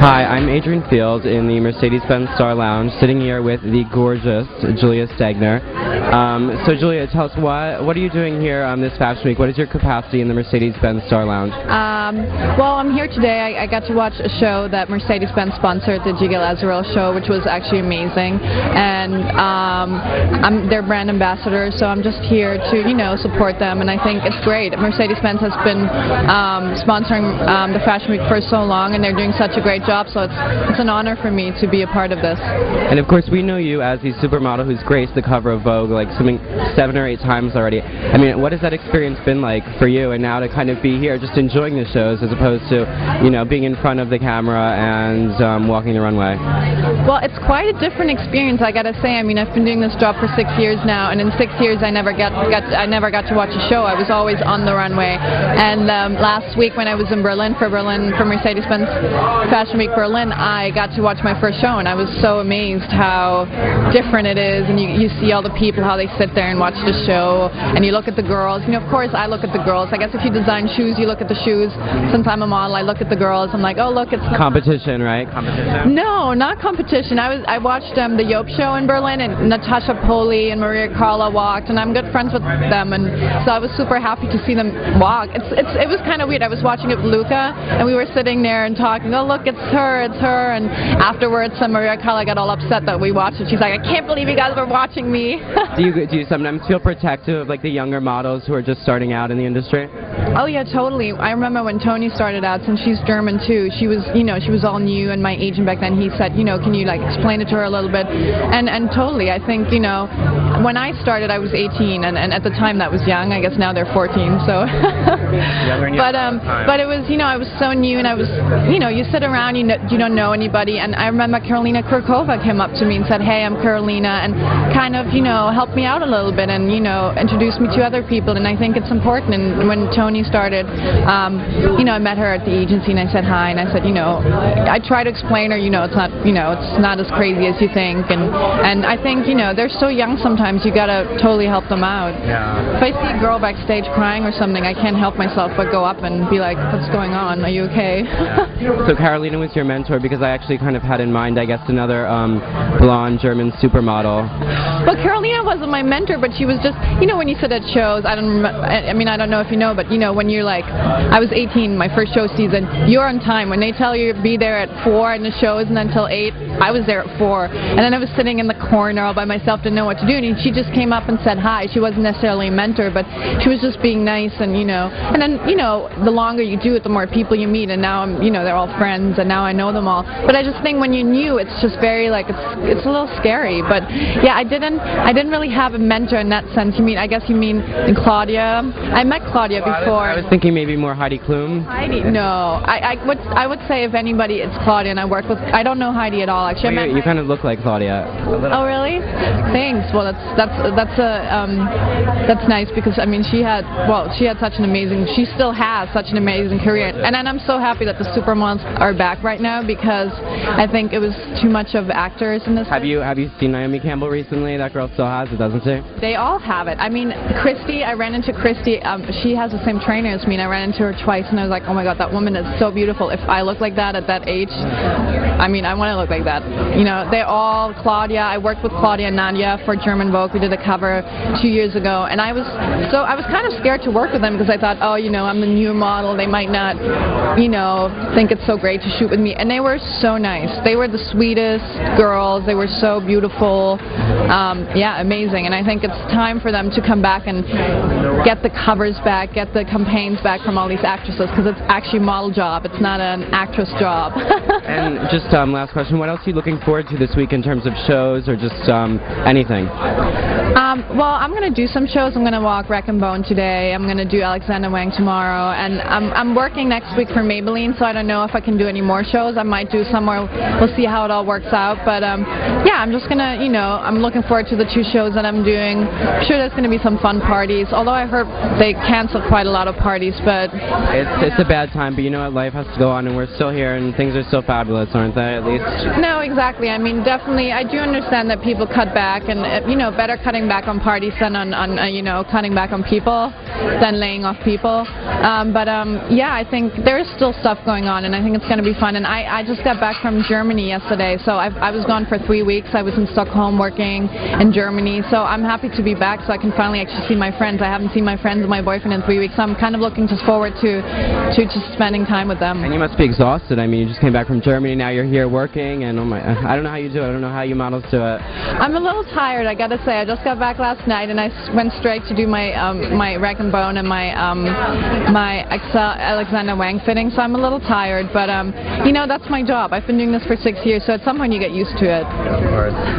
Hi, I'm Adrian Field in the Mercedes-Benz Star Lounge, sitting here with the gorgeous Julia Stegner. So Julia, tell us, what are you doing here this Fashion Week? What is your capacity in the Mercedes-Benz Star Lounge? Well, I'm here today. I got to watch a show that Mercedes-Benz sponsored, the Jiggle Azarel show, which was actually amazing. And I'm their brand ambassador, so I'm just here to, support them. And I think it's great. Mercedes-Benz has been sponsoring the Fashion Week for so long, and they're doing such a great job. So it's an honor for me to be a part of this. And of course, we know you as the supermodel who's graced the cover of Vogue like something 7 or 8 times already. I mean, what has that experience been like for you? And now to kind of be here, just enjoying the shows as opposed to, being in front of the camera and walking the runway. Well, it's quite a different experience, I gotta say. I mean, I've been doing this job for 6 years now, and in 6 years I never got to watch a show. I was always on the runway. And last week when I was in Berlin for Mercedes-Benz Fashion Week Berlin, I got to watch my first show, and I was so amazed how different it is. And you see all the people, how they sit there and watch the show, and you look at the girls. Of course, I look at the girls. I guess if you design shoes, you look at the shoes. Since I'm a model, I look at the girls. I'm like, oh, look, it's competition, right? Competition? No, not competition. I watched the Jope show in Berlin, and Natasha Poli and Maria Carla walked, and I'm good friends with them, and so I was super happy to see them walk. It was kind of weird. I was watching it with Luca, and we were sitting there and talking, oh, look, it's her, and afterwards Maria Carla got all upset that we watched it. She's like, I can't believe you guys were watching me. Do you sometimes feel protective of like the younger models who are just starting out in the industry? Oh yeah, totally. I remember when Tony started out, since she's German too, she was all new, and my agent back then, he said, can you like explain it to her a little bit? And totally, I think, when I started I was 18, and at the time that was young. I guess now they're 14, so but it was, I was so new, and I was, you sit around, you don't know anybody. And I remember Karolina Kurkova came up to me and said, hey, I'm Karolina, and kind of, helped me out a little bit, and introduced me to other people. And I think it's important. And when Tony started, I met her at the agency, and I said hi, and I said, I try to explain her, it's not as crazy as you think. And I think, they're so young sometimes, you gotta totally help them out. Yeah. If I see a girl backstage crying or something, I can't help myself but go up and be like, what's going on? Are you okay? So Karolina was your mentor, because I actually kind of had in mind, I guess, another blonde German supermodel. Well, Karolina wasn't my mentor, but she was just, when you sit at shows, I don't know if you know, but when you're like, I was 18, my first show season, you're on time. When they tell you to be there at 4 and the show isn't until 8, I was there at 4. And then I was sitting in the corner all by myself, didn't know what to do, and she just came up and said hi. She wasn't necessarily a mentor, but she was just being nice, and then, the longer you do it, the more people you meet, and now I'm, they're all friends, and now I know them all. But I just think when you're new, it's just very, like, it's a little scary. But yeah, I didn't really have a mentor in that sense. I guess you mean Claudia. I met Claudia before. I was thinking maybe more Heidi Klum. Heidi, no. I would say if anybody, it's Claudia, and I don't know Heidi at all, actually. Well, you kind of look like Claudia. Oh, really? Thanks. Well, that's nice, because she still has such an amazing career, and I'm so happy that the supermodels are back right now, because I think it was too much of actors in this. Have you seen Naomi Campbell recently? That girl still has it, doesn't she? They all have it. Christy, I ran into Christy. She has the same trainer as me, and I ran into her twice, and I was like, oh my god, that woman is so beautiful. If I look like that at that age, I want to look like that. They all, Claudia, I worked with Claudia and Nadia for German Vogue. We did a cover 2 years ago, and I was kind of scared to work with them, because I thought, oh, I'm the new model. They might not, think it's so great to shoot with me. And they were so nice. They were the sweetest girls. They were so beautiful. Yeah, amazing. And I think it's time for them to come back and get the covers back, get the campaigns back from all these actresses, because it's actually a model job. It's not an actress job. And just last question, what else are you looking forward to this week in terms of shows or just anything? Well, I'm going to do some shows. I'm going to walk Wreck and Bone today. I'm going to do Alexander Wang tomorrow. And I'm working next week for Maybelline, so I don't know if I can do any more shows. I might do some more. We'll see how it all works out. But yeah, I'm just going to, I'm I'm looking forward to the 2 shows that I'm doing. I'm sure there's going to be some fun parties, although I heard they canceled quite a lot of parties, but... It's a bad time, but you know what, life has to go on, and we're still here, and things are still fabulous, aren't they, at least? No, exactly. I mean, definitely, I do understand that people cut back, and, better cutting back on parties than on cutting back on people, than laying off people. Yeah, I think there is still stuff going on, and I think it's going to be fun. And I just got back from Germany yesterday, so I was gone for 3 weeks. I was in Stockholm working in Germany, so I'm happy to be back so I can finally actually see my friends. I haven't seen my friends and my boyfriend in 3 weeks, so I'm kind of looking forward to just spending time with them. And you must be exhausted. I mean, you just came back from Germany, now you're here working, and I don't know how you do it. I don't know how you models do it. I'm a little tired, I gotta say. I just got back last night, and I went straight to do my my rack and bone and my Alexander Wang fitting, so I'm a little tired, but that's my job. I've been doing this for 6 years, so at some point you get used to it.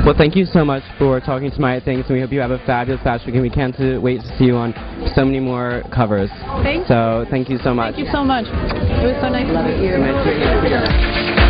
Well, thank you so much for talking to My Things, and we hope you have a fabulous fashion week, and we can't wait to see you on so many more covers. Thank you. So thank you so much. Thank you so much. It was so nice to meet you. Nice to meet you.